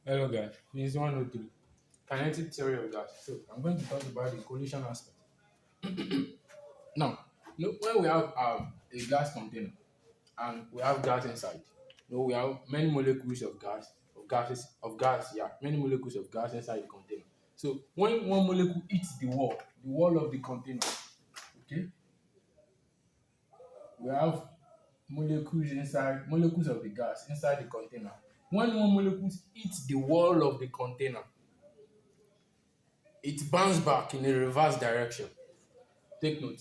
Hello guys, this is 103. Kinetic theory of gas. So I'm going to talk about the collision aspect. Now, when we have a gas container and we have gas inside, we have many molecules of gas, many molecules of gas inside the container. So when one molecule hits the wall of the container, okay, we have molecules of the gas inside the container. When one molecule hits the wall of the container, it bounces back in a reverse direction. Take note,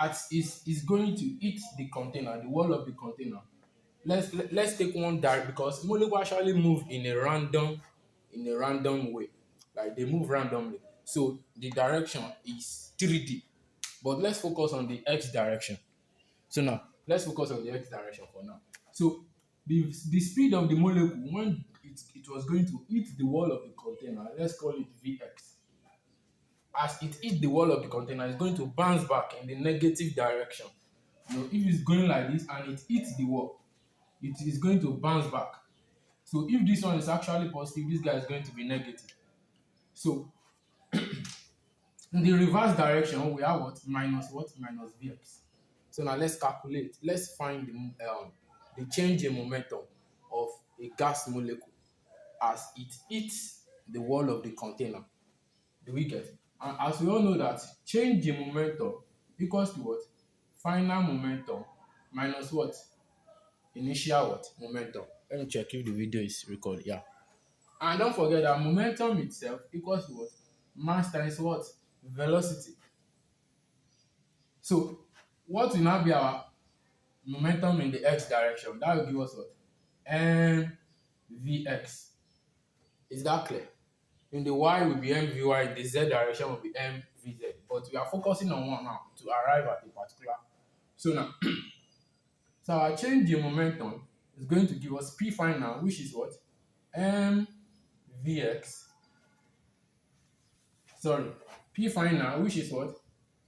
as is going to hit the container, the wall of the container. Let's take one direct because molecule actually move in a random way, like they move randomly. So the direction is 3D, but let's focus on the x direction. So now let's focus on the x direction for now. So the speed of the molecule when it was going to hit the wall of the container, let's call it Vx. As it hits the wall of the container, it's going to bounce back in the negative direction. If it's going like this and it hits the wall, it is going to bounce back. So if this one is actually positive, this guy is going to be negative. So in the reverse direction, we have what? Minus Vx. So now let's calculate. Let's find the change in momentum of a gas molecule as it hits the wall of the container. Do we get? And as we all know that change in momentum equals to what? Final momentum minus what? Initial what? Momentum. Let me check if the video is recorded. Yeah. And don't forget that momentum itself equals to what? Mass times what? Velocity. So what will now be our momentum in the x direction? That will give us what? mvx. Is that clear? In the y will be mvy, in the z direction will be mvz. But we are focusing on one now to arrive at a particular. So now, so our change in momentum is going to give us P final, which is what? mvx. Sorry, P final, which is what?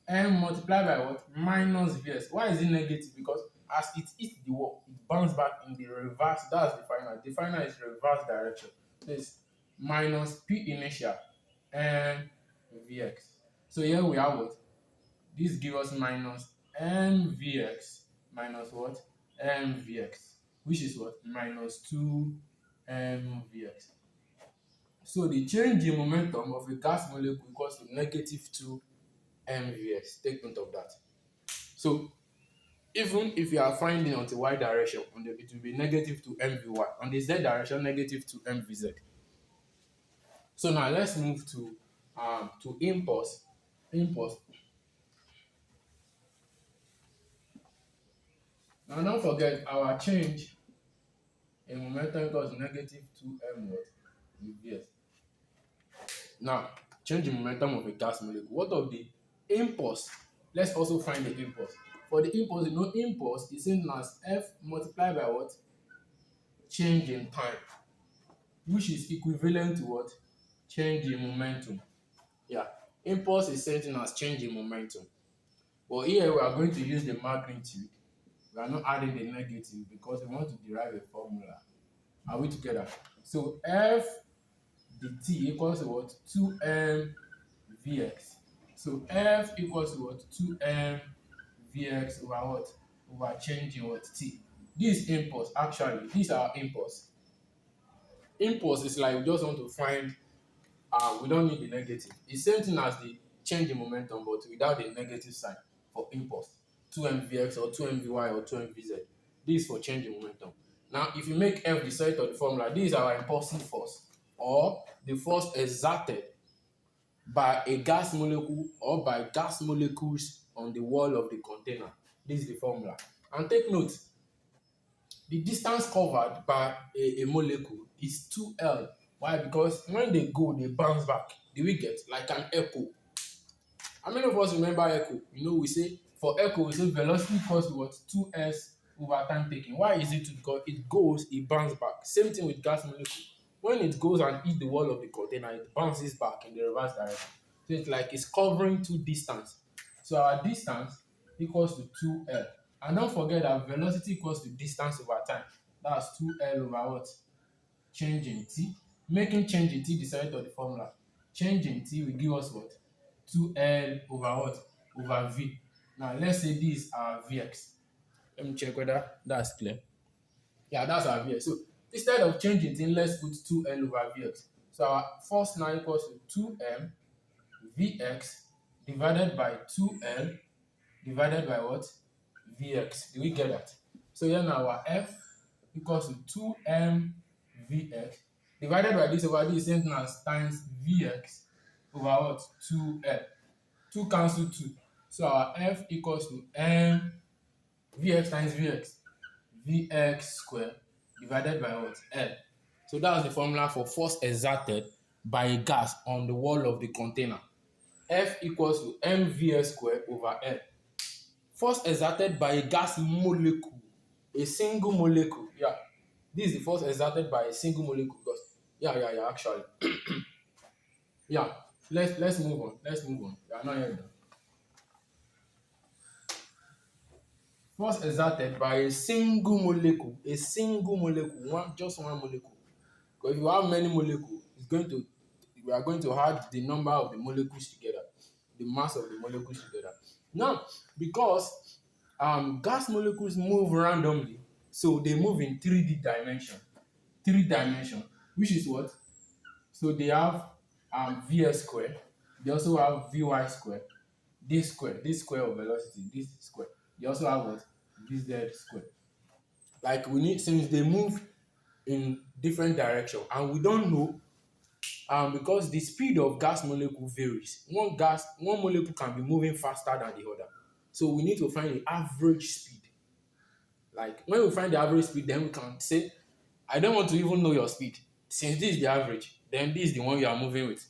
M multiplied by what? Minus vs. Why is it negative? Because as it hits the wall, it bounces back in the reverse. That's the final. The final is reverse direction. So it's minus P initial and Vx. So here we have what? This gives us minus mvx minus what? Mvx, which is what? Minus 2 mvx. So the change in momentum of a gas molecule equals to negative 2 mvx. Take note of that. So even if you are finding on the y direction, it will be negative 2 mvy. On the z direction, negative 2 mvz. So now let's move to impulse. Impulse. Now don't forget our change in momentum equals negative 2 m what? Vs. Now change in momentum of a gas molecule. What of the impulse? Let's also find the impulse. For the impulse, impulse is same as F multiplied by what? Change in time, which is equivalent to what? Change in momentum. Yeah, impulse is same thing as change in momentum. But here we are going to use the magnitude. We are not adding the negative because we want to derive a formula. Are we together? So F dt equals to what? 2m vx. So F equals to what? 2m vx over what? Over change in what? T. This impulse, actually, these are impulse. Impulse is like we just want to find, we don't need the negative. It's same thing as the change in momentum, but without the negative sign for impulse. 2m vx or 2m vy or 2m vz. This is for change in momentum. Now, if you make F the set of the formula, this is our impulsive force or the force exerted by a gas molecule or by gas molecules on the wall of the container. This is the formula. And take note, the distance covered by a molecule is 2L. Why? Because when they go, they bounce back. Do we get like an echo? How many of us remember echo? We say for echo, we say velocity equals what? 2s over time taken. Why is it 2? Because it goes, it bounces back. Same thing with gas molecule. When it goes and hits the wall of the container, it bounces back in the reverse direction. So it's like it's covering two distance. So our distance equals to 2L. And don't forget that velocity equals to distance over time. That's 2L over what? Change in t. Making change in T the side of the formula. Change in T will give us what? 2L over what? Over V. Now let's say these are Vx. Let me check whether that's clear. Yeah, that's our Vx. So instead of changing thing, let's put 2L over Vx. So our force now equals to 2M Vx divided by 2L divided by what? Vx. Do we get that? So here now our F equals to 2M Vx divided by this over this same thing as times Vx over what? 2L. 2 cancel 2. So our F equals to M Vx times Vx square divided by what? L. So that's the formula for force exerted by a gas on the wall of the container. F equals to mvs square over L. Force exerted by a gas molecule, a single molecule. Yeah, this is the force exerted by a single molecule because actually. Yeah, let's move on. Let's move on. We are not yet done. Force exerted by a single molecule, just one molecule. Because if you have many molecules, we are going to add the number of the molecules together, the mass of the molecules together. Now, because gas molecules move randomly, so they move in 3D dimension. 3 dimension, which is what? So they have Vs square, they also have Vy square, this square of velocity, this square. They also have what? Vz square. Like we need, since they move in different direction and we don't know because the speed of gas molecule varies. One molecule can be moving faster than the other. So we need to find the average speed. Like when we find the average speed, then we can say, I don't want to even know your speed. Since this is the average, then this is the one you are moving with.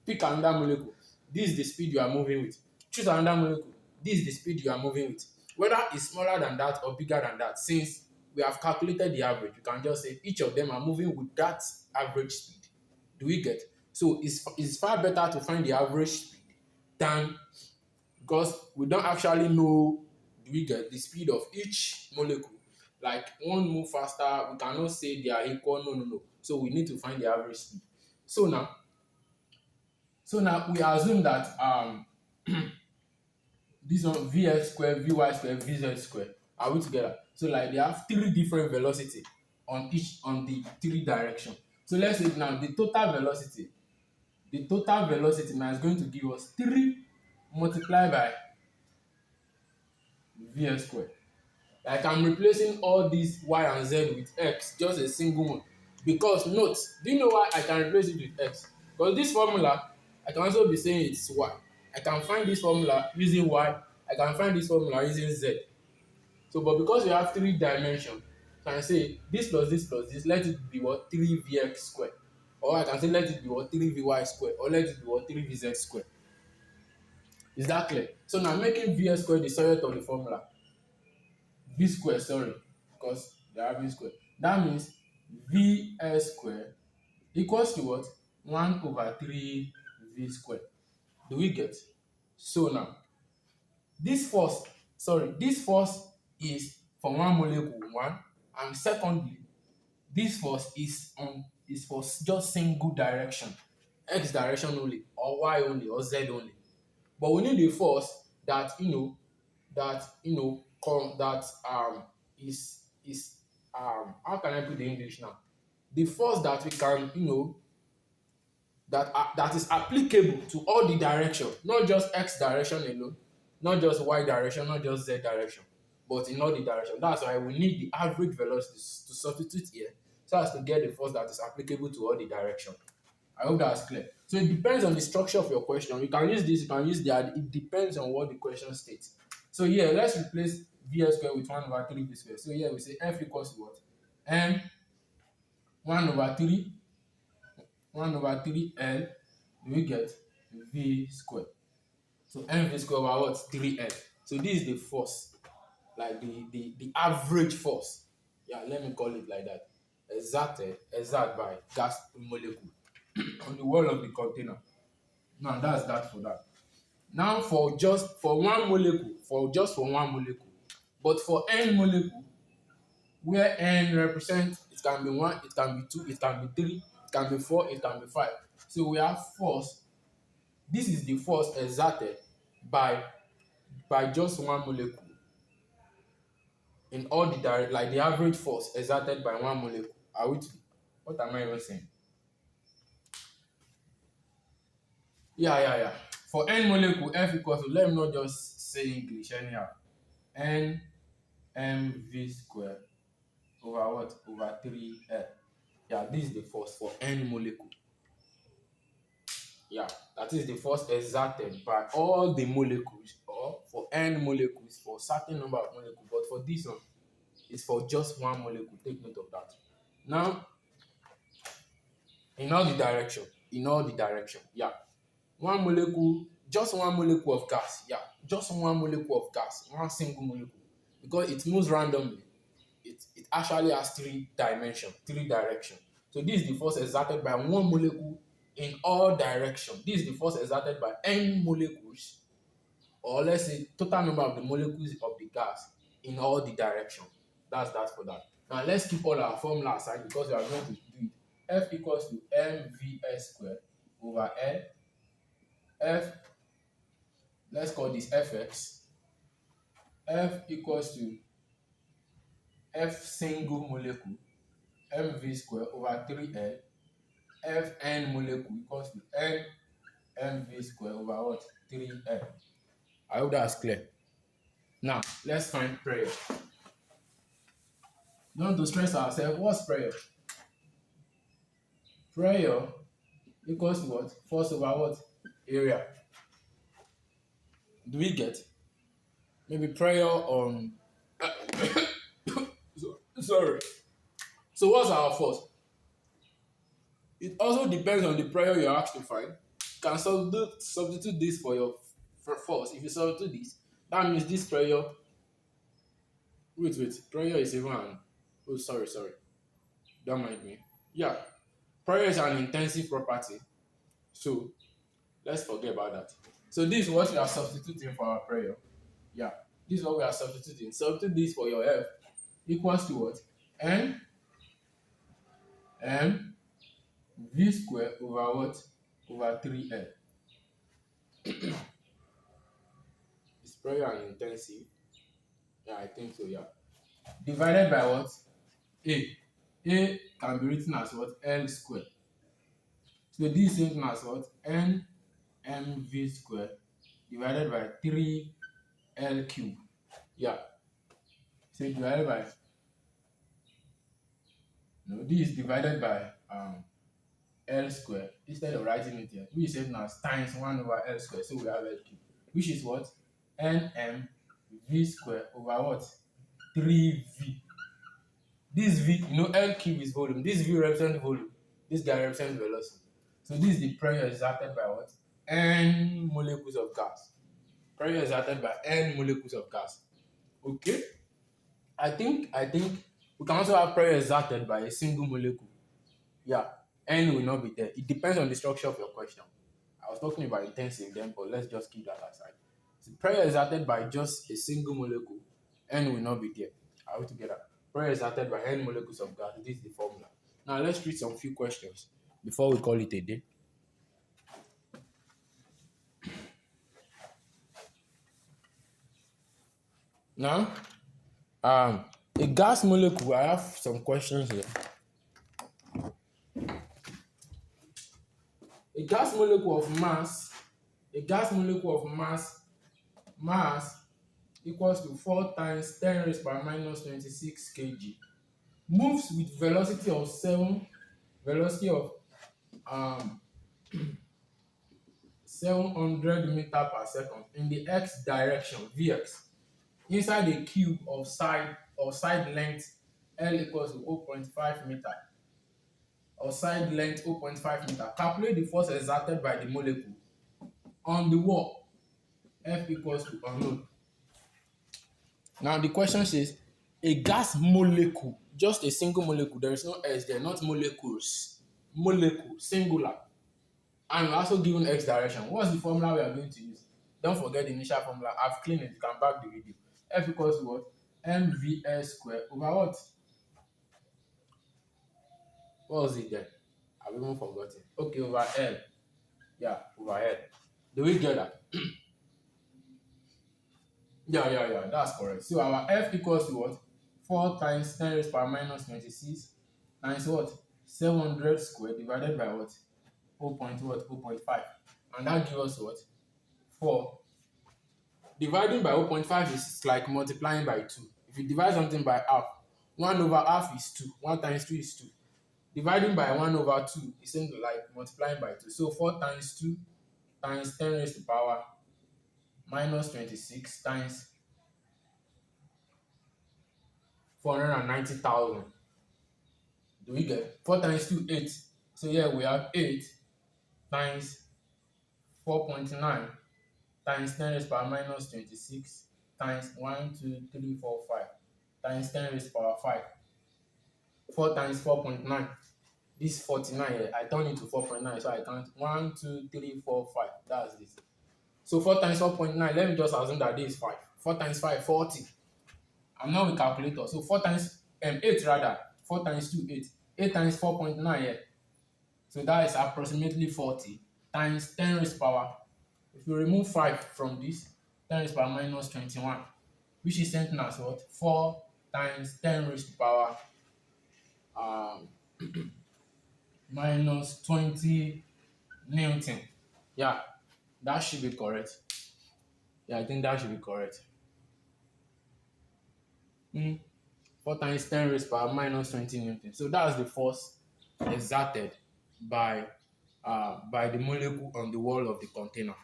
Pick another molecule. This is the speed you are moving with. Choose another molecule. This is the speed you are moving with. Whether it's smaller than that or bigger than that, since we have calculated the average, you can just say each of them are moving with that average speed. Do we get? So it's far better to find the average speed than, because we don't actually know, do we get, the speed of each molecule. Like one move faster, we cannot say they are equal. No. So we need to find the average speed. So now we assume that this one Vx square, Vy square, Vz square are we together. So like they have 3 different velocity on the 3 direction. So let's say now the total velocity now is going to give us 3 multiplied by Vx square. Like I'm replacing all these y and z with x, just a single one. Because note, do you know why I can replace it with x? Because this formula, I can also be saying it's y. I can find this formula using y. I can find this formula using z. So, but because we have 3 dimensions, I can say this plus this plus this, let it be what? 3vx square. Or I can say let it be what? 3vy square. Or let it be what? 3vz square. Is that clear? So now making vx square the surrogate of the formula. V square, sorry, because they are V square. That means Vs square equals to what? 1 over 3 V square. Do we get? So now, this force is for one molecule, one, and secondly, this force is for just single direction, x direction only, or y only, or z only. But we need a force that is how can I put the English now? The force that we can that is applicable to all the direction, not just x direction alone, not just y direction, not just z direction, but in all the direction. That's why we need the average velocity to substitute here so as to get the force that is applicable to all the direction. I hope that's clear. So it depends on the structure of your question. You can use this, you can use that. It depends on what the question states. So here, let's replace Vs square with 1 over 3 V square. So here we say F equals to what? M 1 over 3, 1 over 3 L, we get V square. So mv square over what? 3L. So this is the force, like the average force. Yeah, let me call it like that. Exerted by gas molecule on the wall of the container. Now that's that for that. Now for one molecule, for one molecule, but for n molecule, where n represent, it can be 1, it can be 2, it can be 3, can be 4, it can be 5. So we have force. This is the force exerted by just one molecule in all the direct, like the average force exerted by one molecule. Are we? What am I even saying? Yeah. For n molecule, F equals to, let me not just say English anyhow. N mv square over what? Over 3L. Yeah, this is the force for n molecule. Yeah, that is the force exerted by all the molecules, or for n molecules, for certain number of molecules. But for this one, it's for just one molecule. Take note of that. Now, in all the direction, yeah. One molecule, just one molecule of gas, yeah. Just one molecule of gas, one single molecule. Because it moves randomly. It actually has three directions. So this is the force exerted by one molecule in all directions. This is the force exerted by n molecules, or let's say total number of the molecules of the gas in all the directions. That's that for that. Now let's keep all our formula aside because we are going to do it. F equals to mvs squared over L. F, let's call this fx. F equals to F single molecule mv squared over 3L. Fn molecule equals to n mv squared over what? 3L. I hope that's clear. Now, let's find pressure. Don't want to stress ourselves. What's pressure? Pressure equals to what? Force over what? Area. Do we get? Maybe pressure on... Sorry. So what's our force? It also depends on the pressure you're asked to find. You can substitute this for your force. If you substitute this, that means this pressure... Wait. Pressure is even an... Oh, sorry. Don't mind me. Yeah. Pressure is an intensive property. So, let's forget about that. So this is what we are substituting for our pressure. Yeah. This is what we are substituting. Substitute this for your F equals to what? N M V square over what? Over 3L. Is pressure and intensive? Yeah, I think so, yeah. Divided by what? A. A can be written as what? L square. So this is written as what? N mv square divided by 3L cube. Yeah. So divided by, no, this is divided by L square. Instead of writing it here, we say now times 1 over L square. So we have L cube, which is what? Nm v square over what? 3v. This v, L cube is volume. This v represents volume. This guy represents velocity. So this is the pressure exerted by what? N molecules of gas. Pressure exerted by N molecules of gas. Okay? I think we can also have pressure exerted by a single molecule. Yeah, N will not be there. It depends on the structure of your question. I was talking about intensive then, but let's just keep that aside. So pressure exerted by just a single molecule, N will not be there. Are we together? Pressure exerted by N molecules of gas. This is the formula. Now let's read some few questions before we call it a day. Now, a gas molecule, I have some questions here. A gas molecule of mass equals to 4 times 10 raised by minus 26 kg, moves with velocity of 700 meter per second in the x direction, Vx, inside a cube of side length L equals to 0.5 meter, or side length 0.5 meter. Calculate the force exerted by the molecule on the wall. F equals to unknown. Now the question says a gas molecule, just a single molecule, there is no S there, not molecules. Molecule, singular. And we're also given X direction. What's the formula we are going to use? Don't forget the initial formula. I've cleaned it. You can back the video. F equals to what? MVS square over what? What was it there? I've even forgotten. Okay, over L. Yeah, over L. Do we get that? Yeah, that's correct. So our F equals to what? 4 times 10 raised power minus 26 times what? 700 squared divided by what? 0. What? 0.5. And that gives us what? 4. Dividing by 0.5 is like multiplying by 2. If you divide something by half, 1 over half is 2. 1 times 2 is 2. Dividing by 1 over 2 is something like multiplying by 2. So 4 times 2 times 10 raised to power minus 26 times 490,000. Do we get 4 times 2, 8? So here we have 8 times 4.9 times 10 raised power minus 26 times 1, 2, 3, 4, 5 times 10 raised power 5. 4 times 4.9. This 49 here, I turn it to 4.9, so I count 1, 2, 3, 4, 5. That's this. So 4 times 4.9, let me just assume that this is 5. 4 times 5, 40. I'm now with calculator. So 4 times 8 rather. 4 times 2, 8. 8 times 4.9 here. So that is approximately 40 times 10 raised power. If you remove 5 from this, 10 raised power minus 21, which is sent as what? 4 times 10 raised power um, minus 20 Newton. Yeah, that should be correct. Yeah, I think that should be correct. 4 times 10 raised power minus 20 Newton. So that's the force exerted by the molecule on the wall of the container.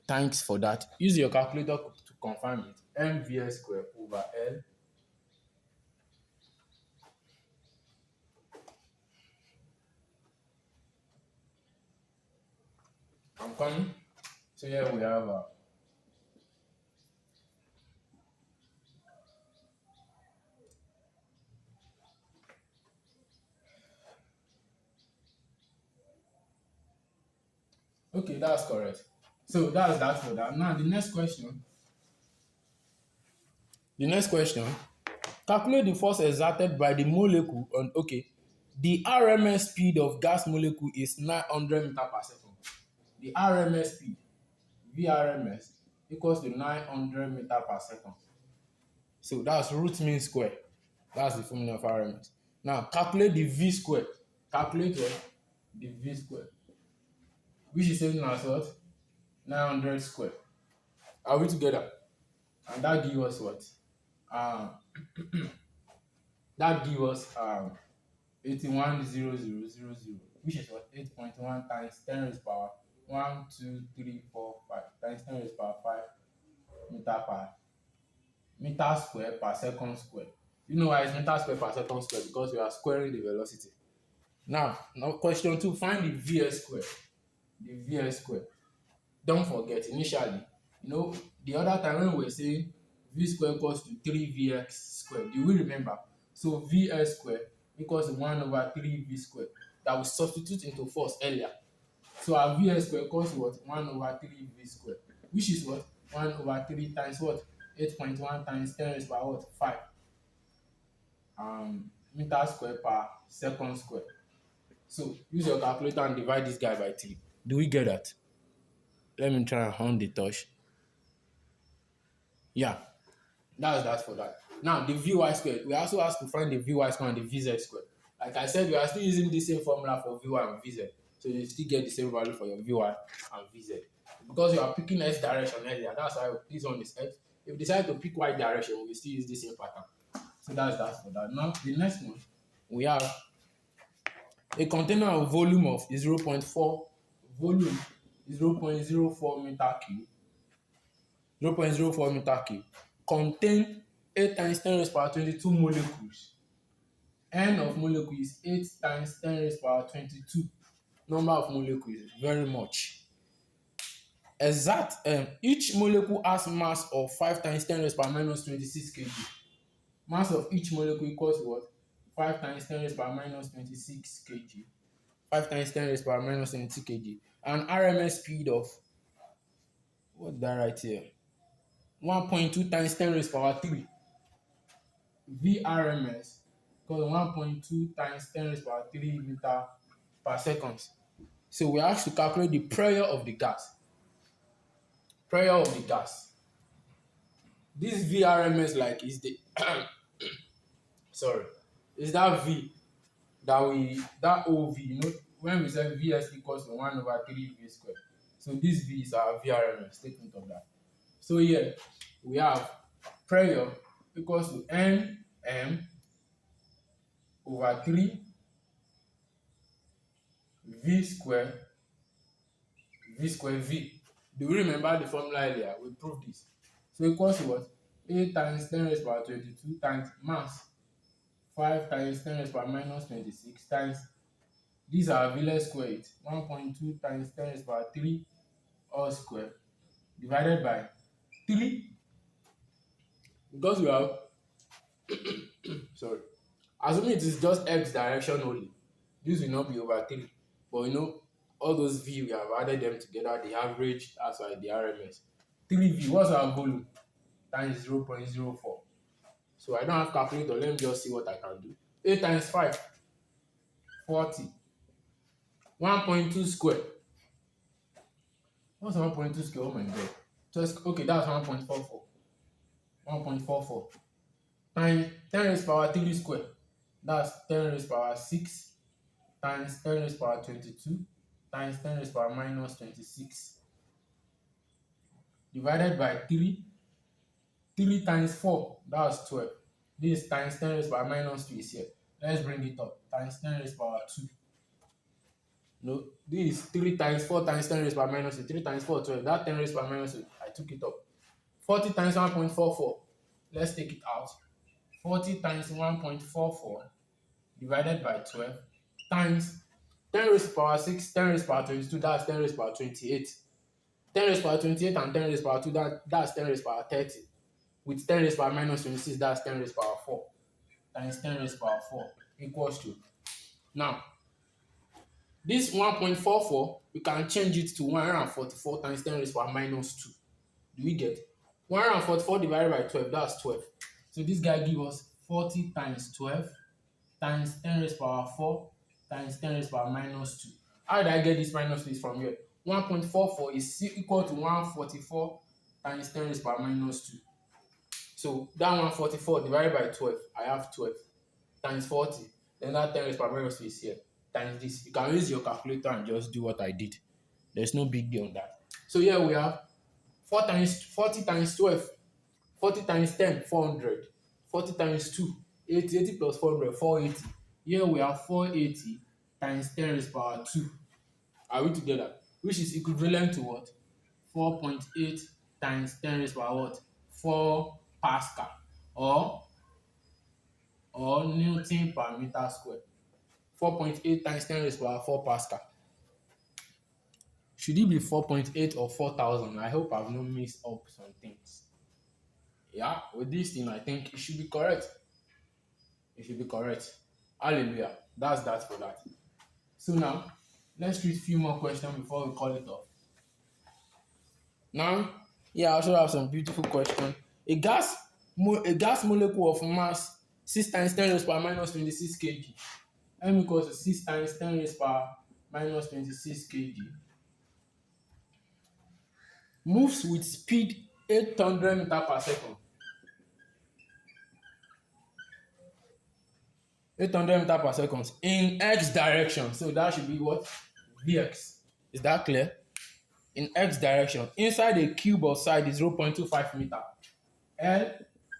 Thanks for that. Use your calculator to confirm it. mvs squared over L. I'm coming. So here we have okay, that's correct. So that's that for that. Now the next question. Calculate the force exerted by the molecule on the RMS speed of gas molecule is 900 meters per second. The RMS speed, VRMS, equals to 900 meters per second. So that's root mean square. That's the formula of RMS. Now calculate the V square. Calculate what? The V square, which is same as what? 900 square. Are we together? And that gives us what? Um, that gives us 81,000, which is what? 8.1 times 10 raised power 1, 2, 3, 4, 5 times 10 raised power 5 meter square per second square. You know why it's meter square per second square? Because we are squaring the velocity. Now question 2, find the Vs square. The Vs square. Don't forget, initially, the other time when we were saying V square equals to 3Vx square, do we remember? So Vs square equals to 1 over 3V square that we substitute into force earlier. So our Vs square equals to what? 1 over 3V square, which is what? 1 over 3 times what? 8.1 times 10 raised by what? 5 meter square per second square. So use your calculator and divide this guy by 3. Do we get that? Let me try and hold the touch. Yeah, that's that for that. Now the Vy squared, we also asked to find the Vy squared and the Vz squared. Like I said, we are still using the same formula for Vy and Vz. So you still get the same value for your Vy and Vz. Because you are picking X direction earlier, that's why this one is X. If you decide to pick Y direction, we will still use the same pattern. So that's that for that. Now the next one, we have a container of volume of 0.4 volume 0.04 meter cube 0.04 meter cube contain 8 times 10 raised power 22 molecules. N of molecule is 8 times 10 raised power 22. Number of molecules is very much. Each molecule has mass of 5 times 10 raised power minus 26 kg. Mass of each molecule equals to what? 5 times 10 raised power minus 26 kg. 5 times 10 raised power minus 22 kg. And RMS speed of, what did I write here? 1.2 times 10 raised power 3. VRMS equals 1.2 times 10 raised power 3 meter per second. So we have to calculate the pressure of the gas. Pressure of the gas. This VRMS like is the sorry, is that V that OV, when we say Vs equals to 1 over 3 V squared. So this V is our VRMS statement of that. So here we have pressure equals to Nm over 3 V square V. Do you remember the formula earlier? We proved this. So equals to what? 8 times 10 raised power 22 times mass 5 times 10 raised power minus 26 times these are V, let's square it. 1.2 times 10 raised power 3 all square divided by 3 because we have sorry, assuming it is just x direction only, this will not be over 3, but all those V we have added them together, the average, that's why the RMS. 3V, what's our volume? Times 0.04. So I don't have calculator, let me just see what I can do. 8 times 5, 40. 1.2 square. What's 1.2 square? Oh my god. Just okay, that's 1.44. 1.44 times 10 raised power 3 square. That's 10 raised power 6 times 10 raised power 22 times 10 raised power minus 26 divided by 3. 3 times 4, that's 12. This times 10 raised power minus 2 is here. Let's bring it up. Times 10 raised power 2. No, this is 3 times 4 times 10 raised power minus 2. 3 times 4, 12. That 10 raised power minus 2, I took it up. 40 times 1.44. Let's take it out. 40 times 1.44 divided by 12 times 10 raised power 6, 10 raised power 22, that's 10 raised power 28. 10 raised power 28 and 10 raised power 2, that's 10 raised power 30. With 10 raised power minus 26, that's 10 raised power 4 times 10 raised power 4 equals to. Now, this 1.44, we can change it to 144 times 10 raised power minus 2. Do we get? 144 divided by 12, that's 12. So this guy gives us 40 times 12 times 10 raised power 4 times 10 raised power minus 2. How did I get this minus 2 from here? 1.44 is equal to 144 times 10 raised power minus 2. So that 144 divided by 12, I have 12 times 40. Then that 10 raised power minus 2 is here times this. You can use your calculator and just do what I did. There's no big deal on that. So here we have 40 times 12. 40 times 10, 400. 40 times 2, 80. 80 plus 400, 480. Here we have 480 times 10 raised power 2. Are we together? Which is equivalent to what? 4.8 times 10 raised power what? 4 Pascal or Newton per meter square. 4.8 times 10 raised power 4 Pascal. Should it be 4.8 or 4,000? I hope I've not mixed up some things. Yeah, with this thing, I think it should be correct. It should be correct. Hallelujah. That's that for that. So now, let's read a few more questions before we call it off. Now, I also have some beautiful questions. A gas molecule of mass 6 times 10 raised power minus 26 kg. M equals to 6 times 10 raised power minus 26 kg. Moves with speed 800 meters per second. 800 meters per second in x direction. So that should be what? Vx. Is that clear? In x direction. Inside a cube of side is 0.25 meter. L,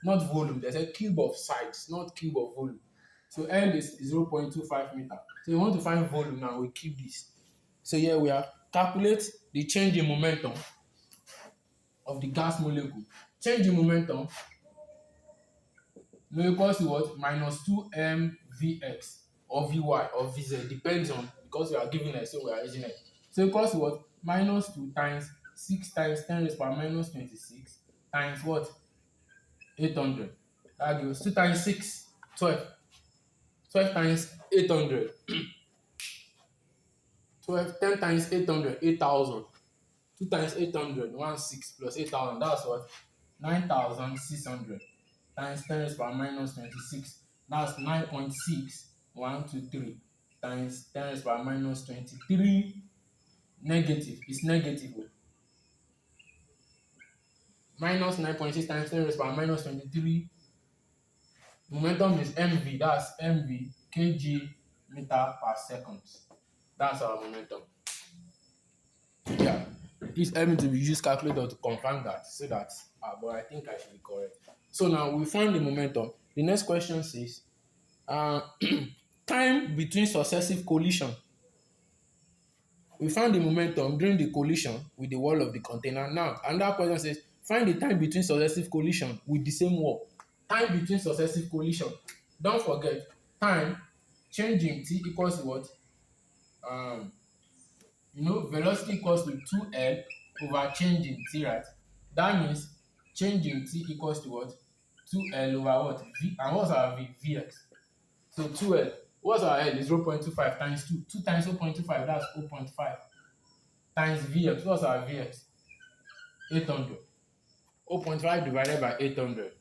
not volume. There's a cube of sides, not cube of volume. So L is 0.25 meter. So you want to find volume now, we keep this. So here we have calculate the change in momentum of the gas molecule. Change in momentum equals to what? Minus 2mvx or vy or vz, depends on, because we are giving it, so we are using it. So equals to what? Minus 2 times 6 times 10 raised power minus 26 times what? 800. That gives 2 times 6, 12. 12 times 800. 12, 10 times 800, 8,000. 2 times 800, 16 plus 8,000, that's what? 9,600 times 10 raised power minus 26. That's 9.6, 1, 2, 3 times 10 raised power minus 23 negative. It's negative. Minus 9.6 times 10 raised power minus 23. Momentum is mv. That's mv kg meter per second. That's our momentum. Yeah. Please help me to use calculator to confirm that so that but I think I should be correct. So now we find the momentum. The next question says uh, time between successive collision. We found the momentum during the collision with the wall of the container. Now another question says find the time between successive collision with the same wall. Time between successive collision. Don't forget time change in t equals to what? Um, velocity equals to 2L over change in t, right? That means change in t equals to what? 2L over what? V. And what's our V? Vx. So 2L. What's our L? Is 0.25 times 2. 2 times 0.25, that's 0.5. Times Vx. What's our Vx? 800. 0.5 divided by 800.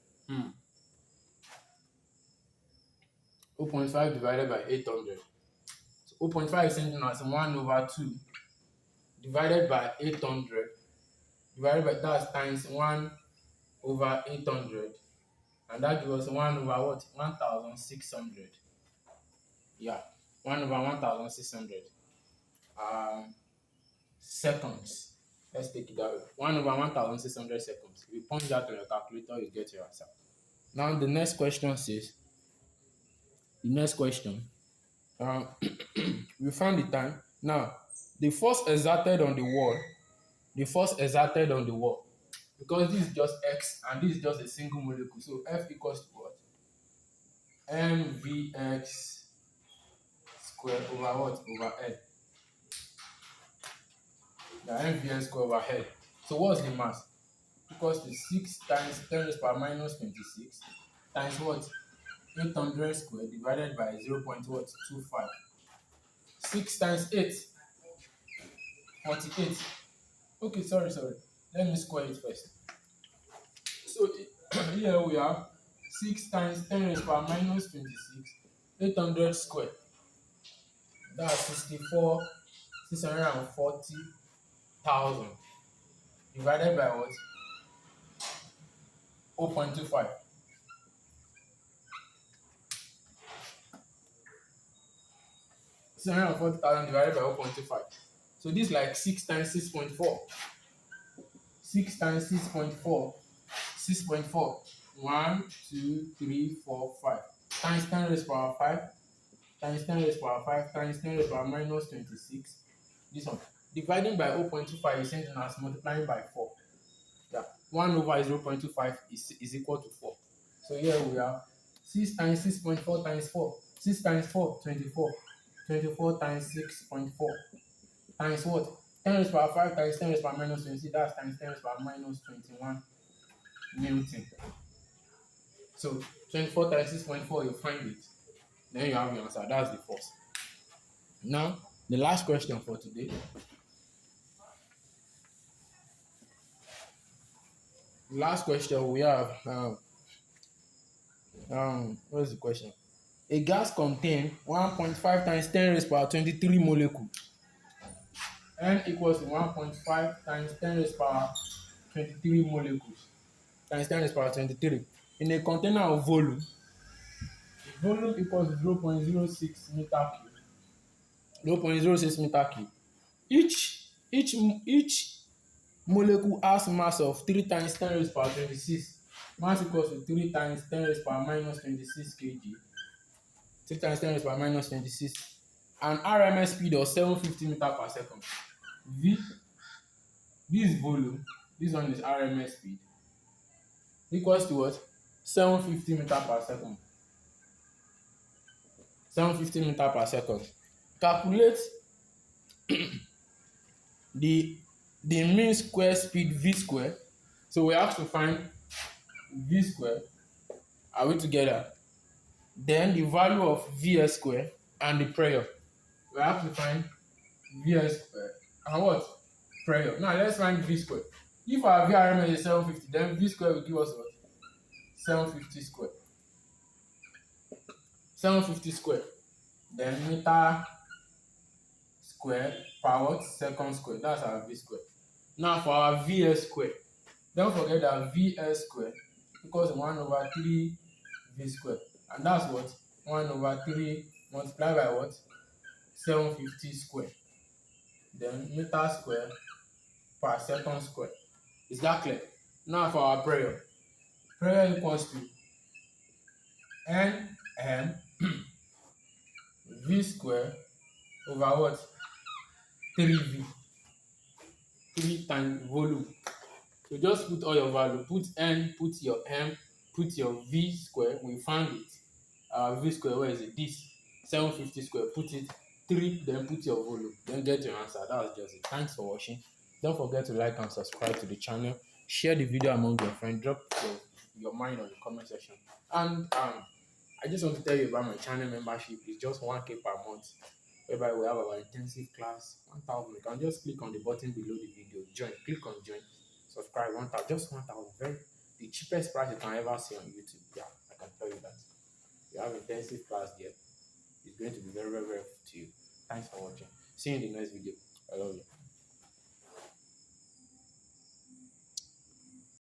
0.5 divided by 800. So 0.5 is something as 1 over 2 divided by 800 divided by that's times 1 over 800, and that gives us 1 over what? 1600. Yeah, 1 over 1600 seconds. Let's take it that way. 1 over 1600 seconds. If you punch that on your calculator, you get your answer. Now the next question says, we found the time. Now the force exerted on the wall, because this is just x and this is just a single molecule, so F equals to what? Mvx square over what? Over L. The mvx square over L. So what's the mass? Equals to 6 times 10 raised power minus 26 times what? 800 square divided by 0.25. 6 times 8, 48. Okay, sorry. Let me square it first. So here we have 6 times 10 raised power minus 26, 800 square. That's 640,000 divided by what? 0.25. 640,000 divided by 0.25. So this is like 6 times 6.4. 6 times 6.4. 6.4. 1, 2, 3, 4, 5. Times 10 raised power 5. Times 10 raised power 5. Times 10 raised power minus 26. This one. Dividing by 0.25 is same thing as multiplying by 4. Yeah. 1 over 0.25 is equal to 4. So here we have 6 times 6.4 times 4. 6 times 4, 24. 24 times 6.4 times what? 10 raised power 5 times 10 raised power minus 20. That's times 10 raised power minus 21 Newton. So 24 times 6.4, you find it. Then you have your answer. That's the force. Now, the last question for today. Last question we have. What's the question? A gas contains 1.5 times 10 raised power 23 molecule. N equals to 1.5 times 10 raised power 23 molecules times 10 raised power 23 in a container of volume. Volume equals to 0.06 meter cube. 0.06 meter cube. Each molecule has mass of 3 times 10 raised power 26. Mass equals to 3 times 10 raised power minus 26 kg. 3 times 10 raised power minus 26. And RMS speed of 750 meter per second. V, this volume, this one is RMS speed, equals to what? 750 meter per second. 750 meter per second. Calculate the mean square speed V square. So we have to find V square. Are we together? Then the value of Vs square and the pressure. We have to find Vs square and what? Pressure. Now let's find V square. If our VRMS is 750, then V square will give us what? 750 square. 750 square. Then meter square per what? Second square. That's our v square. Now for our vs square, don't forget that vs square equals 1 over 3 v square. And that's what? 1 over 3 multiplied by what? 750 square. Then meter square per second square. Is that clear? Now for our prayer. Prayer equals to nm v square over what? 3v. 3 times volume. So just put all your value. Put n, put your m, put your v square. We found it. Our v square, where is it? This 750 square. Put it 3, then put your volume. Then get your answer. That's just it. Thanks for watching. Don't forget to like and subscribe to the channel. Share the video among your friends. Drop your mind on the comment section. And I just want to tell you about my channel membership. It's just 1k per month, whereby we have our intensive class 1000. You can just click on the button below the video. Join. Click on join. Subscribe. 1000. Just 1000. Very the cheapest price you can ever see on YouTube. Yeah, I can tell you that. You have intensive class there. It's going to be very, very, very to you. Thanks for watching. See you in the next video. I love you.